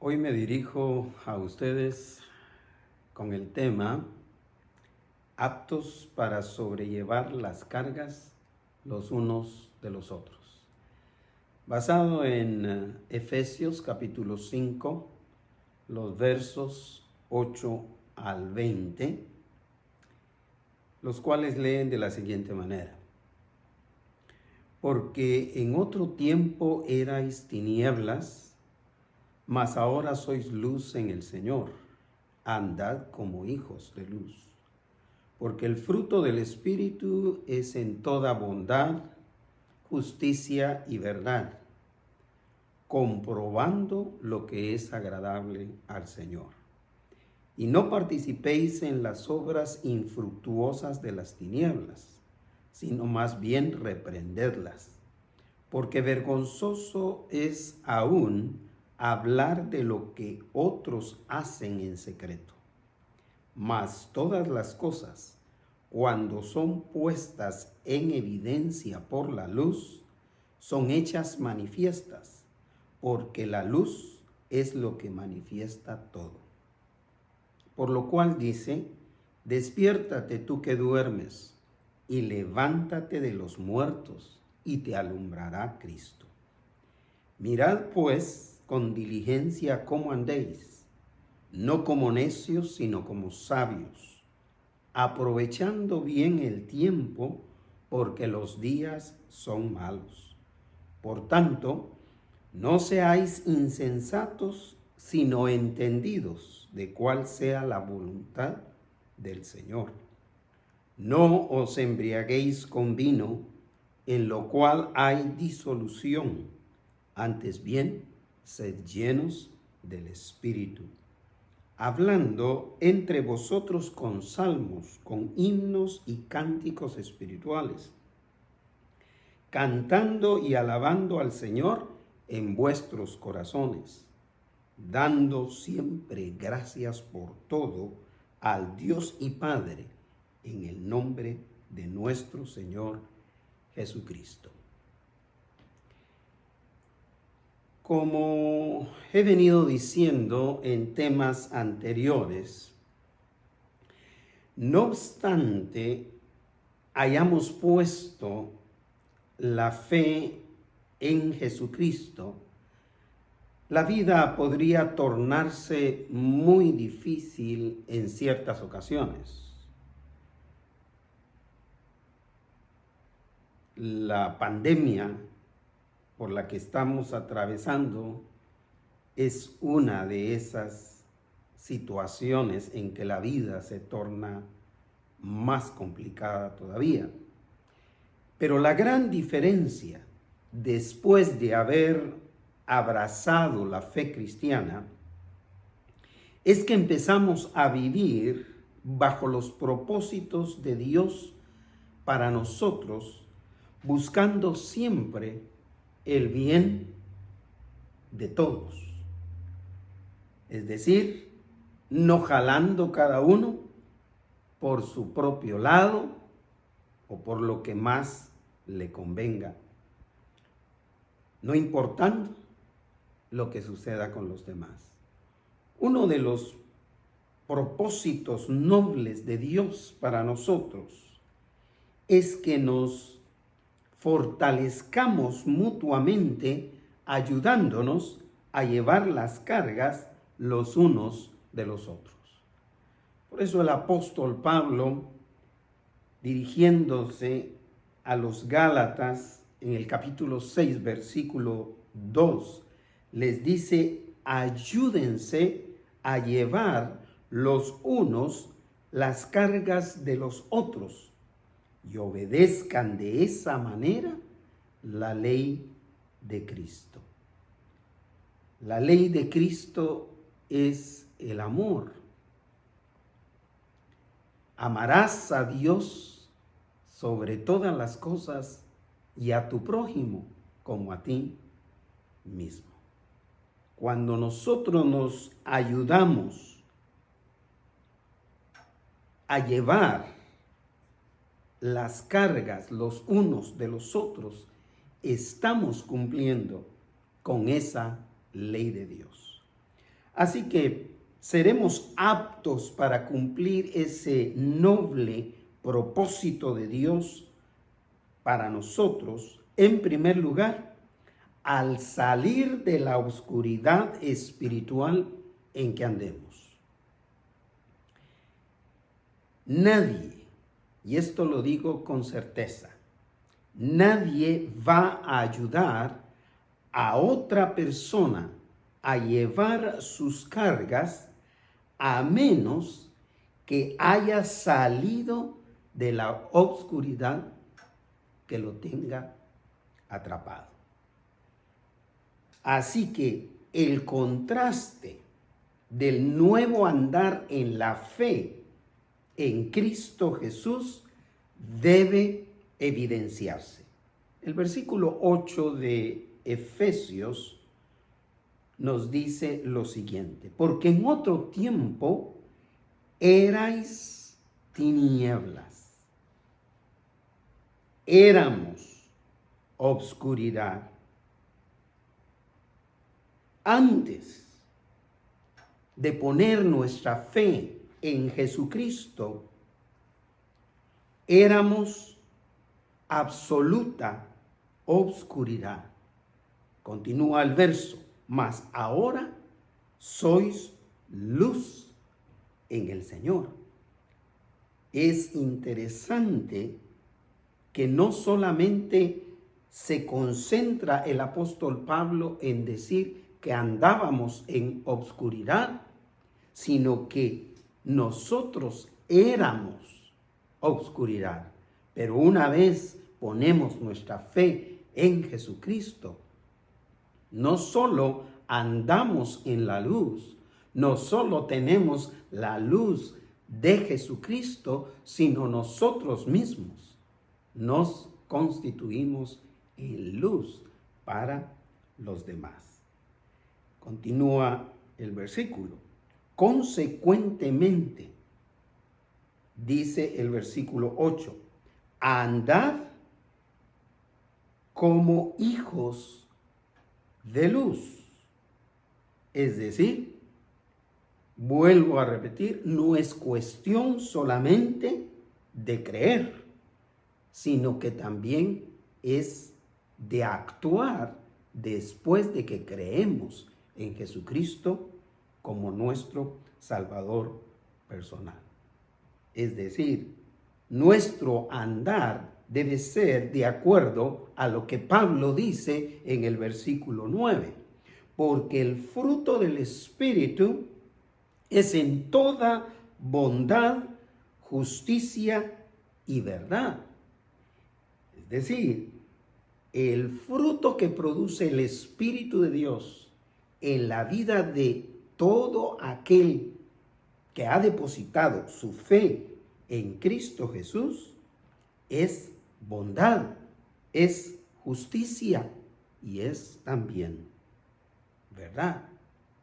Hoy me dirijo a ustedes con el tema aptos para sobrellevar las cargas los unos de los otros. Basado en Efesios capítulo 5, los versos 8 al 20, los cuales leen de la siguiente manera. Porque en otro tiempo erais tinieblas, mas ahora sois luz en el Señor. Andad como hijos de luz. Porque el fruto del Espíritu es en toda bondad, justicia y verdad, comprobando lo que es agradable al Señor. Y no participéis en las obras infructuosas de las tinieblas, sino más bien reprendedlas. Porque vergonzoso es aún hablar de lo que otros hacen en secreto. Mas todas las cosas, cuando son puestas en evidencia por la luz, son hechas manifiestas, porque la luz es lo que manifiesta todo. Por lo cual dice, despiértate tú que duermes, y levántate de los muertos, y te alumbrará Cristo. Mirad pues con diligencia cómo andéis, no como necios, sino como sabios, aprovechando bien el tiempo, porque los días son malos. Por tanto, no seáis insensatos, sino entendidos de cuál sea la voluntad del Señor. No os embriaguéis con vino, en lo cual hay disolución, antes bien, sed llenos del Espíritu, hablando entre vosotros con salmos, con himnos y cánticos espirituales, cantando y alabando al Señor en vuestros corazones, dando siempre gracias por todo al Dios y Padre, en el nombre de nuestro Señor Jesucristo. Como he venido diciendo en temas anteriores, no obstante hayamos puesto la fe en Jesucristo, la vida podría tornarse muy difícil en ciertas ocasiones. La pandemia por la que estamos atravesando es una de esas situaciones en que la vida se torna más complicada todavía. Pero la gran diferencia, después de haber abrazado la fe cristiana, es que empezamos a vivir bajo los propósitos de Dios para nosotros, buscando siempre el bien de todos. Es decir, no jalando cada uno por su propio lado o por lo que más le convenga, no importando lo que suceda con los demás. Uno de los propósitos nobles de Dios para nosotros es que nos fortalezcamos mutuamente, ayudándonos a llevar las cargas los unos de los otros. Por eso el apóstol Pablo, dirigiéndose a los Gálatas en el capítulo 6, versículo 2, les dice, ayúdense a llevar los unos las cargas de los otros y obedezcan de esa manera la ley de Cristo. La ley de Cristo es el amor. Amarás a Dios sobre todas las cosas y a tu prójimo como a ti mismo. Cuando nosotros nos ayudamos a llevar las cargas los unos de los otros, estamos cumpliendo con esa ley de Dios. Así que seremos aptos para cumplir ese noble propósito de Dios para nosotros, en primer lugar, al salir de la oscuridad espiritual en que andemos. Nadie, y esto lo digo con certeza, nadie va a ayudar a otra persona a llevar sus cargas a menos que haya salido de la oscuridad que lo tenga atrapado. Así que el contraste del nuevo andar en la fe en Cristo Jesús debe evidenciarse. El versículo 8 de Efesios nos dice lo siguiente: porque en otro tiempo erais tinieblas, éramos obscuridad. Antes de poner nuestra fe en Jesucristo, éramos absoluta obscuridad. Continúa el verso: mas ahora sois luz en el Señor. Es interesante que no solamente se concentra el apóstol Pablo en decir que andábamos en obscuridad, sino que nosotros éramos obscuridad. Pero una vez ponemos nuestra fe en Jesucristo, no solo andamos en la luz, no solo tenemos la luz de Jesucristo, sino nosotros mismos nos constituimos en luz para los demás. Continúa el versículo. Consecuentemente, dice el versículo 8, andad como hijos de luz. Es decir, vuelvo a repetir, no es cuestión solamente de creer, sino que también es de actuar después de que creemos en Jesucristo como nuestro Salvador personal. Es decir, nuestro andar debe ser de acuerdo a lo que Pablo dice en el versículo 9, porque el fruto del Espíritu es en toda bondad, justicia y verdad. Es decir, el fruto que produce el Espíritu de Dios en la vida de todo aquel que ha depositado su fe en Cristo Jesús es bondad, es justicia y es también verdad.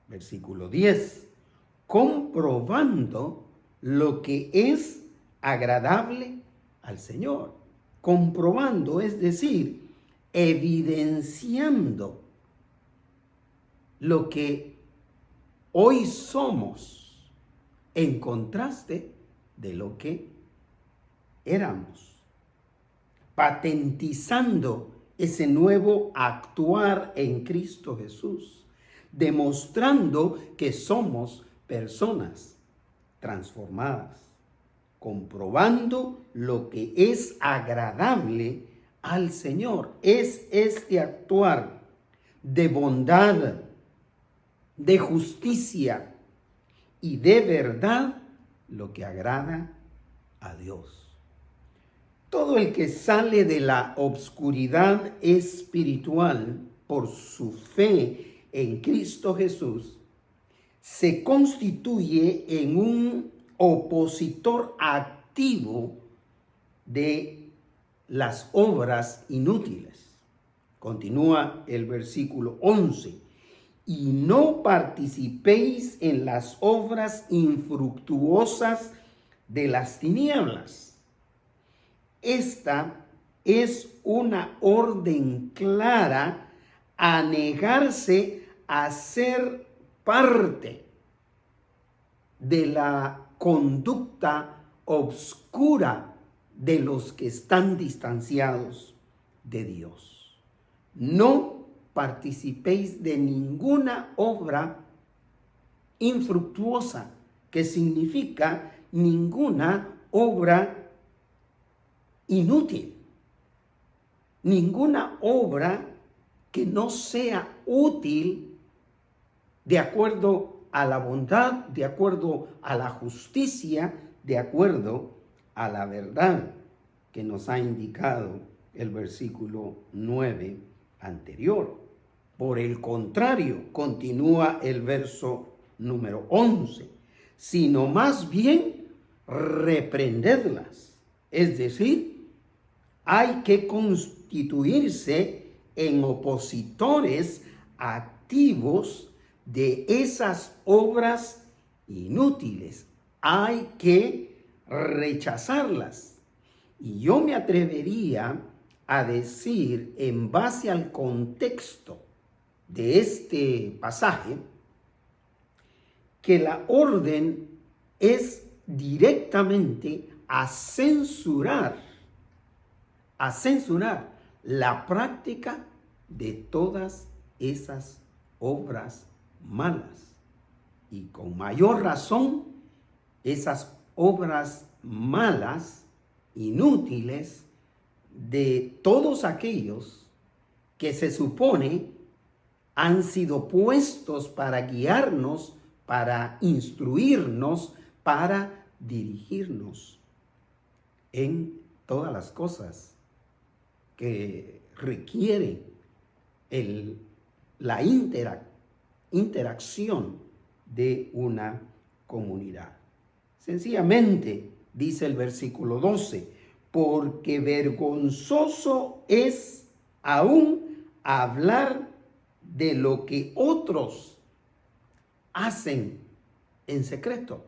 Versículo 10. Comprobando lo que es agradable al Señor. Comprobando, es decir, evidenciando lo que hoy somos en contraste de lo que éramos. Patentizando ese nuevo actuar en Cristo Jesús, demostrando que somos personas transformadas, comprobando lo que es agradable al Señor. Es este actuar de bondad, de justicia y de verdad lo que agrada a Dios. Todo el que sale de la obscuridad espiritual por su fe en Cristo Jesús se constituye en un opositor activo de las obras inútiles. Continúa el versículo 11. Y no participéis en las obras infructuosas de las tinieblas. Esta es una orden clara a negarse a ser parte de la conducta obscura de los que están distanciados de Dios. No participéis de ninguna obra infructuosa, que significa ninguna obra inútil, ninguna obra que no sea útil de acuerdo a la bondad, de acuerdo a la justicia, de acuerdo a la verdad que nos ha indicado el versículo 9 anterior. Por el contrario, continúa el verso número 11, sino más bien reprendedlas. Es decir, hay que constituirse en opositores activos de esas obras inútiles. Hay que rechazarlas. Y yo me atrevería a decir, en base al contexto de este pasaje, que la orden es directamente a censurar la práctica de todas esas obras malas. Y con mayor razón, esas obras malas, inútiles, de todos aquellos que se supone han sido puestos para guiarnos, para instruirnos, para dirigirnos en todas las cosas que requieren la interacción de una comunidad. Sencillamente, dice el versículo 12, porque vergonzoso es aún hablar de lo que otros hacen en secreto.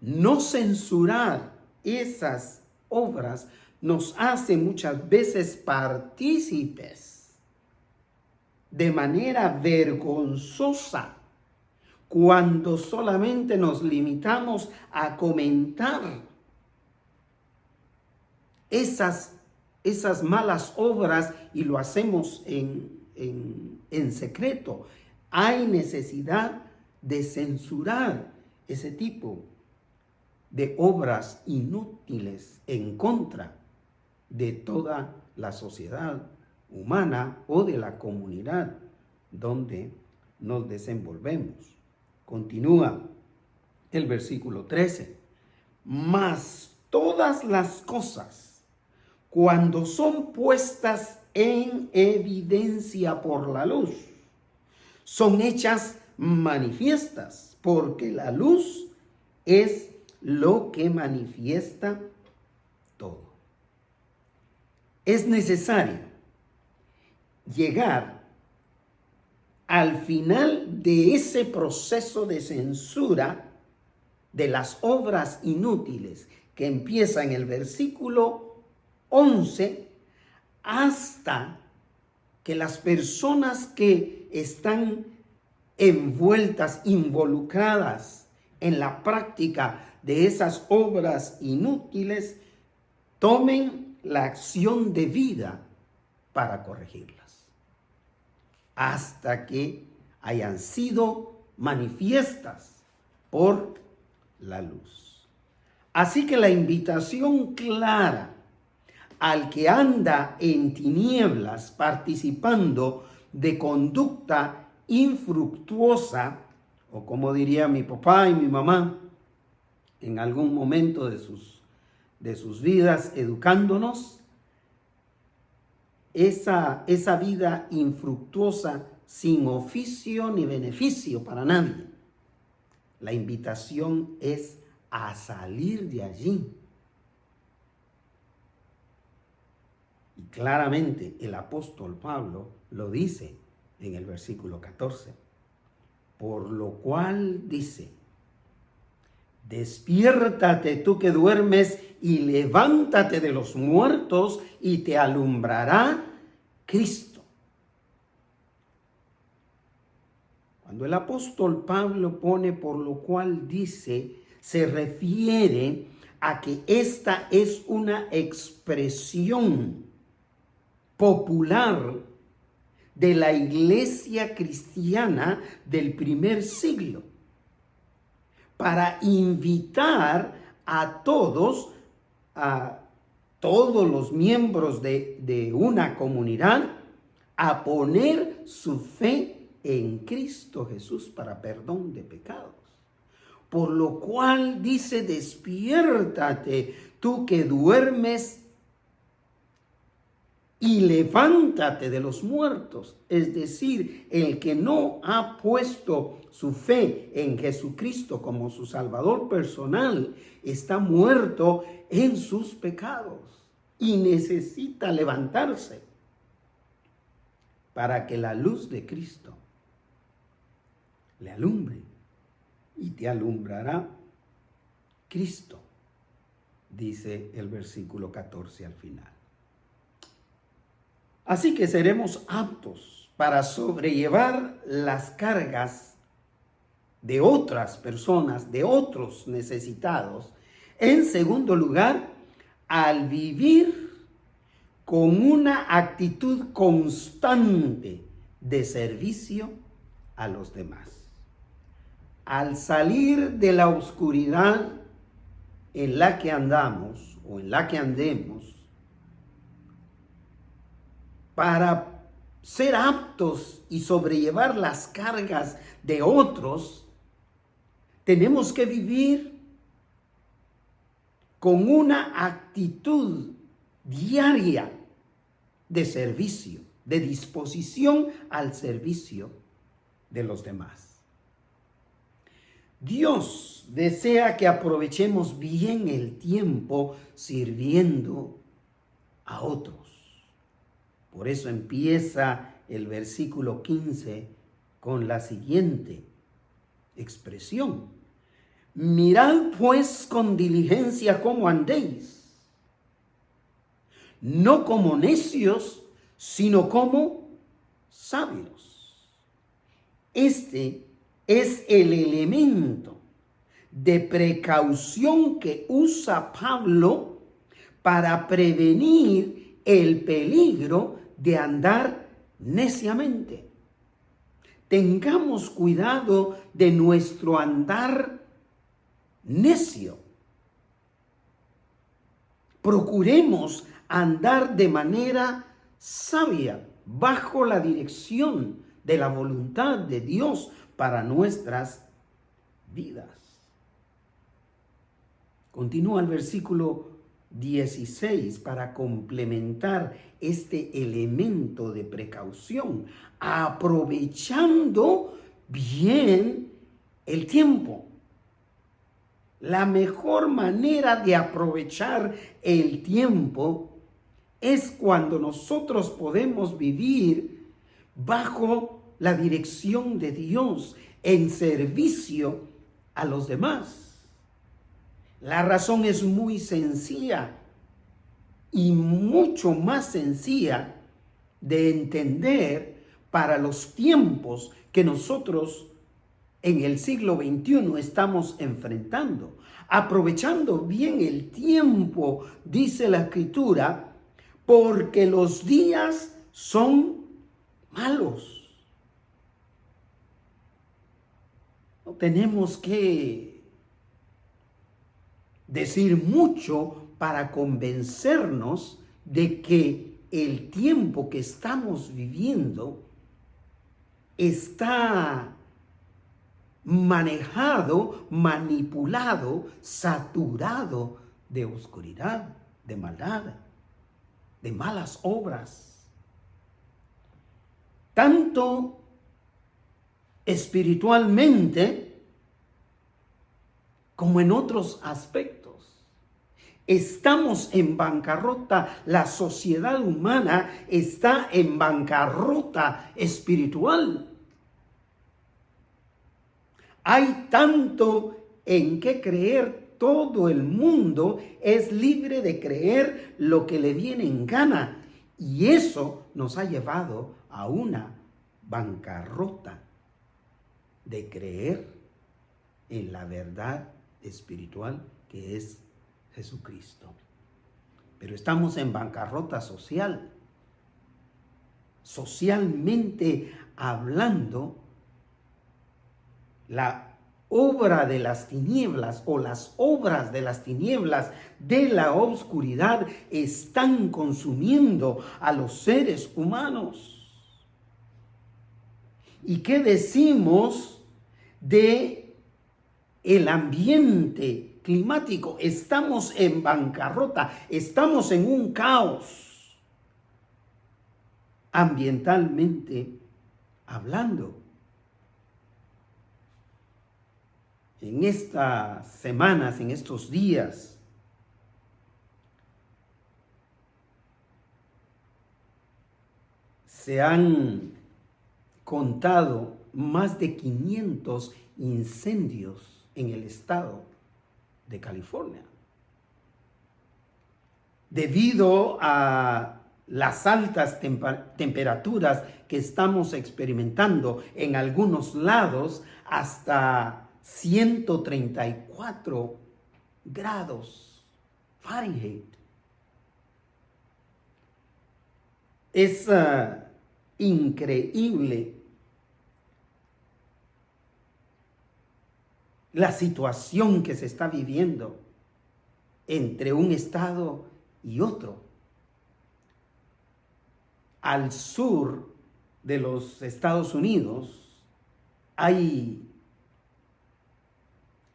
No censurar esas obras nos hace muchas veces partícipes de manera vergonzosa cuando solamente nos limitamos a comentar esas malas obras y lo hacemos en secreto. Hay necesidad de censurar ese tipo de obras inútiles en contra de toda la sociedad humana o de la comunidad donde nos desenvolvemos. Continúa el versículo 13. Mas todas las cosas, cuando son puestas en evidencia por la luz, son hechas manifiestas, porque la luz es lo que manifiesta todo. Es necesario llegar al final de ese proceso de censura de las obras inútiles que empieza en el versículo 11 hasta que las personas que están envueltas, involucradas en la práctica de esas obras inútiles, tomen la acción debida para corregirlas, hasta que hayan sido manifiestas por la luz. Así que la invitación clara al que anda en tinieblas participando de conducta infructuosa, o como diría mi papá y mi mamá en algún momento de sus vidas educándonos, esa vida infructuosa sin oficio ni beneficio para nadie. La invitación es a salir de allí. Y claramente el apóstol Pablo lo dice en el versículo 14. Por lo cual dice, despiértate tú que duermes y levántate de los muertos y te alumbrará Cristo. Cuando el apóstol Pablo pone por lo cual dice, se refiere a que esta es una expresión popular de la iglesia cristiana del primer siglo, para invitar a todos los miembros de una comunidad a poner su fe en Cristo Jesús para perdón de pecados. Por lo cual dice, despiértate tú que duermes y levántate de los muertos. Es decir, el que no ha puesto su fe en Jesucristo como su Salvador personal está muerto en sus pecados y necesita levantarse para que la luz de Cristo le alumbre, y te alumbrará Cristo, dice el versículo 14 al final. Así que seremos aptos para sobrellevar las cargas de otras personas, de otros necesitados. En segundo lugar, al vivir con una actitud constante de servicio a los demás. Al salir de la oscuridad en la que andamos o en la que andemos, para ser aptos y sobrellevar las cargas de otros, tenemos que vivir con una actitud diaria de servicio, de disposición al servicio de los demás. Dios desea que aprovechemos bien el tiempo sirviendo a otros. Por eso empieza el versículo 15 con la siguiente expresión: mirad pues con diligencia cómo andéis, no como necios, sino como sabios. Este es el elemento de precaución que usa Pablo para prevenir el peligro de andar neciamente. Tengamos cuidado de nuestro andar necio. Procuremos andar de manera sabia, bajo la dirección de la voluntad de Dios para nuestras vidas. Continúa el versículo 16 para complementar este elemento de precaución, aprovechando bien el tiempo. La mejor manera de aprovechar el tiempo es cuando nosotros podemos vivir bajo la dirección de Dios en servicio a los demás. La razón es muy sencilla y mucho más sencilla de entender para los tiempos que nosotros en el siglo XXI estamos enfrentando. Aprovechando bien el tiempo, dice la Escritura, porque los días son malos. No tenemos que decir mucho para convencernos de que el tiempo que estamos viviendo está manejado, manipulado, saturado de oscuridad, de maldad, de malas obras. Tanto espiritualmente como en otros aspectos. Estamos en bancarrota, la sociedad humana está en bancarrota espiritual. Hay tanto en qué creer, todo el mundo es libre de creer lo que le viene en gana, y eso nos ha llevado a una bancarrota de creer en la verdad espiritual que es Jesucristo. Pero estamos en bancarrota social. Socialmente hablando, la obra de las tinieblas o las obras de las tinieblas de la oscuridad están consumiendo a los seres humanos. ¿Y qué decimos de el ambiente climático? Estamos en bancarrota, estamos en un caos ambientalmente hablando. En estas semanas, en estos días, se han contado más de 500 incendios en el estado de California. Debido a las altas temperaturas que estamos experimentando en algunos lados, hasta 134 grados Fahrenheit. Es increíble la situación que se está viviendo entre un estado y otro. Al sur de los Estados Unidos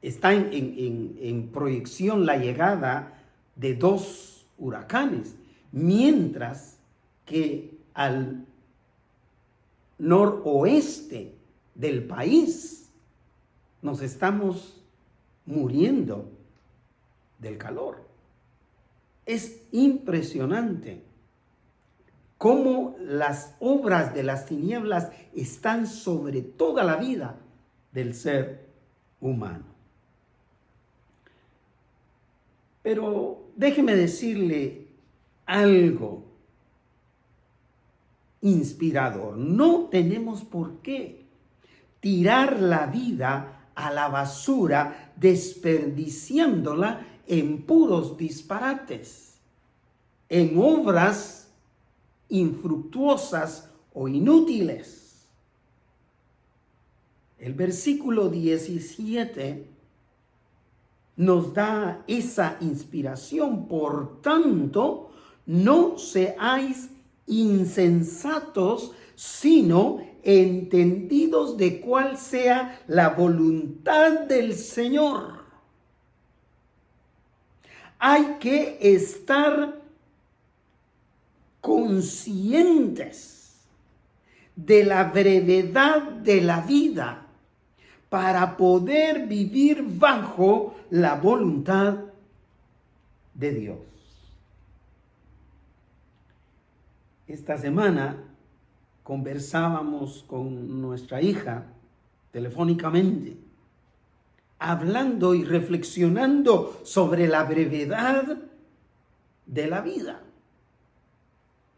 está en proyección la llegada de 2 huracanes, mientras que al noroeste del país nos estamos muriendo del calor. Es impresionante cómo las obras de las tinieblas están sobre toda la vida del ser humano. Pero déjeme decirle algo inspirador. No tenemos por qué tirar la vida a la basura, desperdiciándola en puros disparates, en obras infructuosas o inútiles. El versículo 17 nos da esa inspiración. Por tanto, no seáis insensatos, sino entendidos de cuál sea la voluntad del Señor. Hay que estar conscientes de la brevedad de la vida para poder vivir bajo la voluntad de Dios. Esta semana conversábamos con nuestra hija telefónicamente, hablando y reflexionando sobre la brevedad de la vida.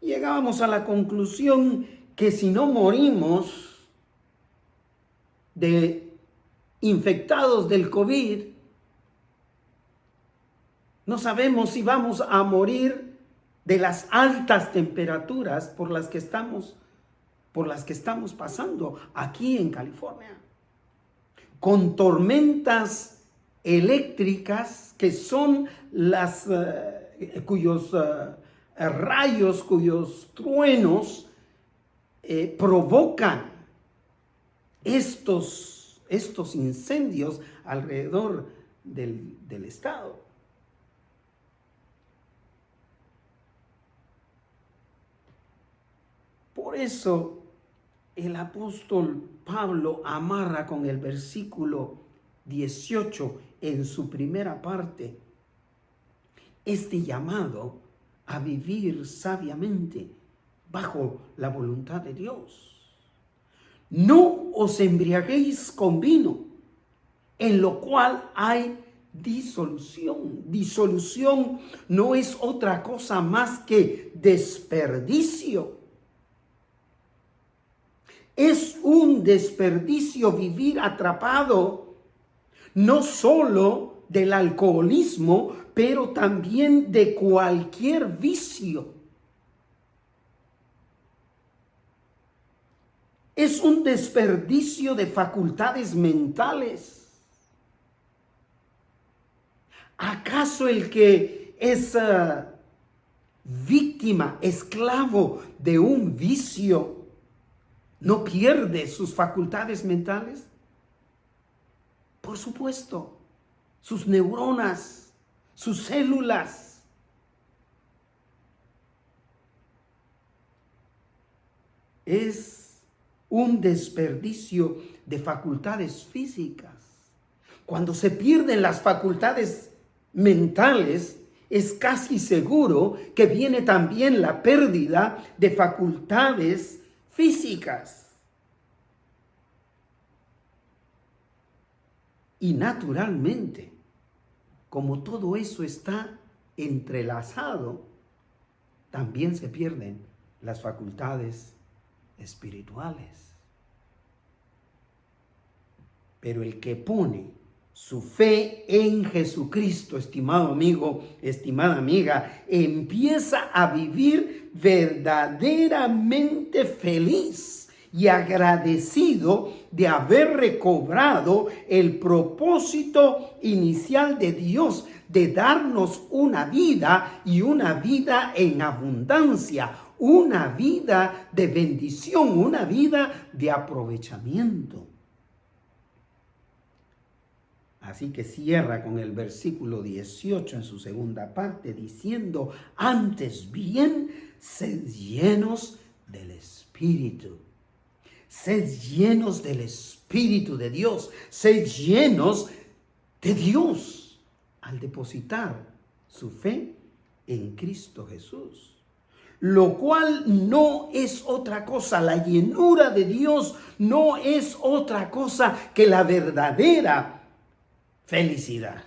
Llegábamos a la conclusión que si no morimos de infectados del COVID, no sabemos si vamos a morir de las altas temperaturas por las que estamos pasando aquí en California, con tormentas eléctricas que son cuyos rayos, cuyos truenos provocan estos incendios alrededor del estado. Por eso el apóstol Pablo amarra con el versículo 18 en su primera parte este llamado a vivir sabiamente bajo la voluntad de Dios. No os embriaguéis con vino, en lo cual hay disolución. Disolución no es otra cosa más que desperdicio. Es un desperdicio vivir atrapado no solo del alcoholismo, pero también de cualquier vicio. Es un desperdicio de facultades mentales. ¿Acaso el que es víctima, esclavo de un vicio, no pierde sus facultades mentales? Por supuesto, sus neuronas, sus células. Es un desperdicio de facultades físicas. Cuando se pierden las facultades mentales, es casi seguro que viene también la pérdida de facultades físicas. Y naturalmente, como todo eso está entrelazado, también se pierden las facultades espirituales. Pero el que pone su fe en Jesucristo, estimado amigo, estimada amiga, empieza a vivir verdaderamente feliz y agradecido de haber recobrado el propósito inicial de Dios de darnos una vida y una vida en abundancia, una vida de bendición, una vida de aprovechamiento. Así que cierra con el versículo 18 en su segunda parte diciendo: antes bien, sed llenos del Espíritu. Sed llenos del Espíritu de Dios. Sed llenos de Dios al depositar su fe en Cristo Jesús. Lo cual no es otra cosa, la llenura de Dios no es otra cosa que la verdadera felicidad.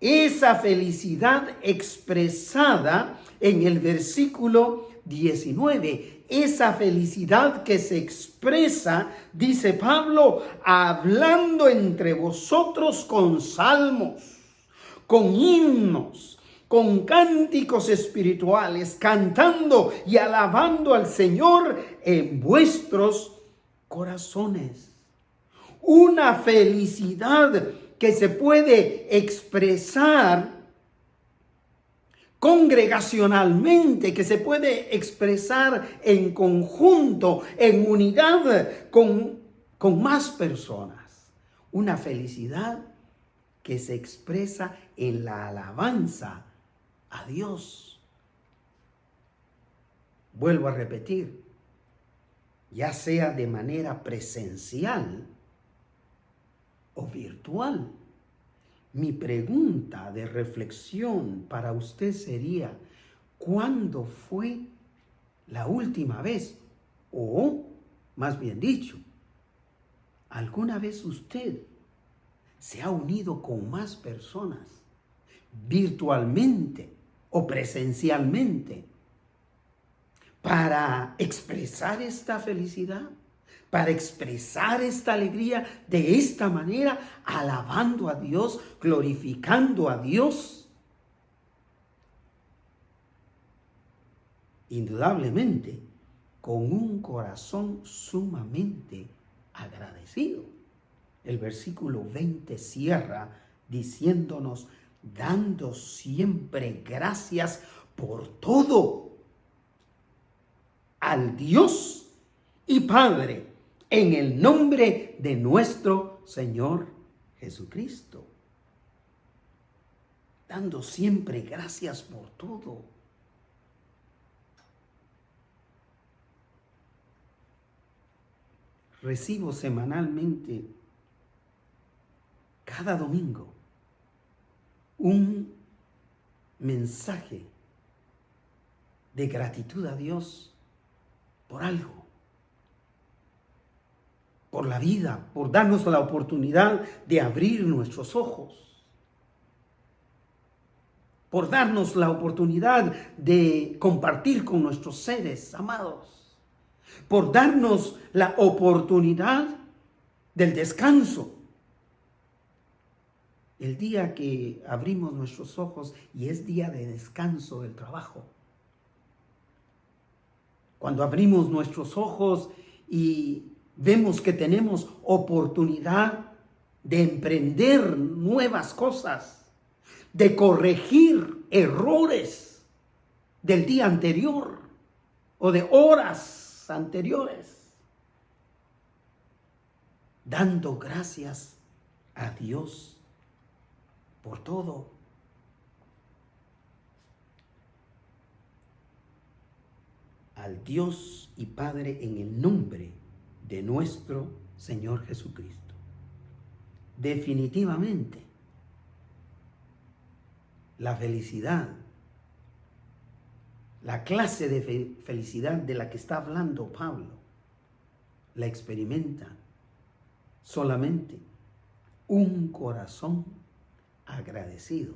Esa felicidad expresada en el versículo 19, esa felicidad que se expresa, dice Pablo, hablando entre vosotros con salmos, con himnos, con cánticos espirituales, cantando y alabando al Señor en vuestros corazones. Una felicidad que se puede expresar congregacionalmente, que se puede expresar en conjunto, en unidad con más personas. Una felicidad que se expresa en la alabanza a Dios. Vuelvo a repetir, ya sea de manera presencial o virtual. Mi pregunta de reflexión para usted sería: ¿cuándo fue la última vez? O, más bien dicho, ¿alguna vez usted se ha unido con más personas, virtualmente o presencialmente, para expresar esta felicidad? Para expresar esta alegría de esta manera, alabando a Dios, glorificando a Dios. Indudablemente, con un corazón sumamente agradecido. El versículo 20 cierra diciéndonos: dando siempre gracias por todo al Dios y Padre, en el nombre de nuestro Señor Jesucristo. Dando siempre gracias por todo. Recibo semanalmente, cada domingo, un mensaje de gratitud a Dios por algo. Por la vida, por darnos la oportunidad de abrir nuestros ojos, por darnos la oportunidad de compartir con nuestros seres amados, por darnos la oportunidad del descanso. El día que abrimos nuestros ojos y es día de descanso del trabajo. Cuando abrimos nuestros ojos y vemos que tenemos oportunidad de emprender nuevas cosas, de corregir errores del día anterior o de horas anteriores, dando gracias a Dios por todo. Al Dios y Padre en el nombre de nuestro Señor Jesucristo. Definitivamente, la felicidad, la clase de felicidad de la que está hablando Pablo, la experimenta solamente un corazón agradecido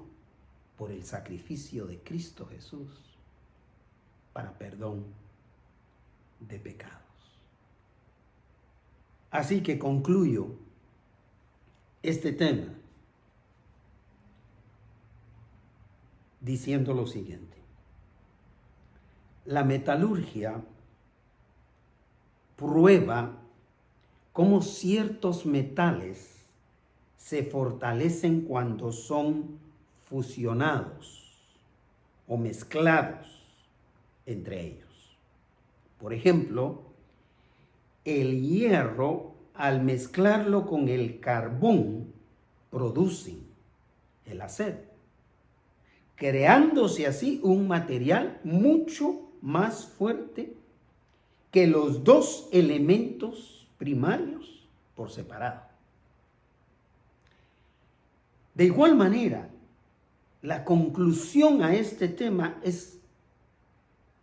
por el sacrificio de Cristo Jesús para perdón de pecados. Así que concluyo este tema diciendo lo siguiente. La metalurgia prueba cómo ciertos metales se fortalecen cuando son fusionados o mezclados entre ellos. Por ejemplo, el hierro, al mezclarlo con el carbón, produce el acero, creándose así un material mucho más fuerte que los dos elementos primarios por separado. De igual manera, la conclusión a este tema es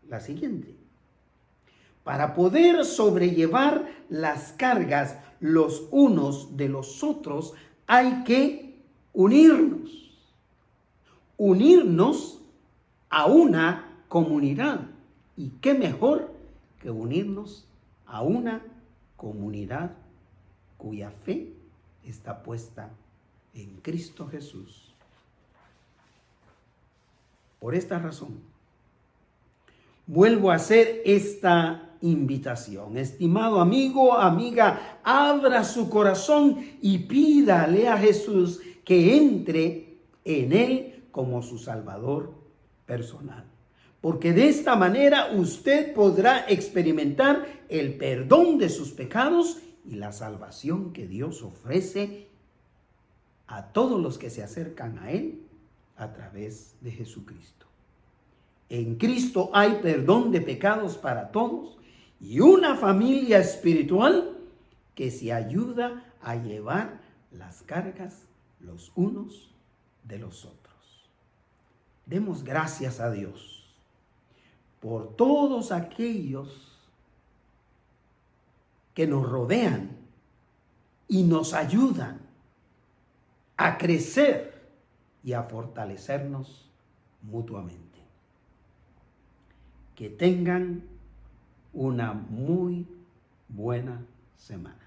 la siguiente. Para poder sobrellevar las cargas los unos de los otros, hay que unirnos a una comunidad. ¿Y qué mejor que unirnos a una comunidad cuya fe está puesta en Cristo Jesús? Por esta razón, vuelvo a hacer esta invitación. Estimado amigo, amiga, abra su corazón y pídale a Jesús que entre en él como su Salvador personal. Porque de esta manera usted podrá experimentar el perdón de sus pecados y la salvación que Dios ofrece a todos los que se acercan a él a través de Jesucristo. En Cristo hay perdón de pecados para todos y una familia espiritual que se ayuda a llevar las cargas los unos de los otros. Demos gracias a Dios por todos aquellos que nos rodean y nos ayudan a crecer y a fortalecernos mutuamente. Que tengan una muy buena semana.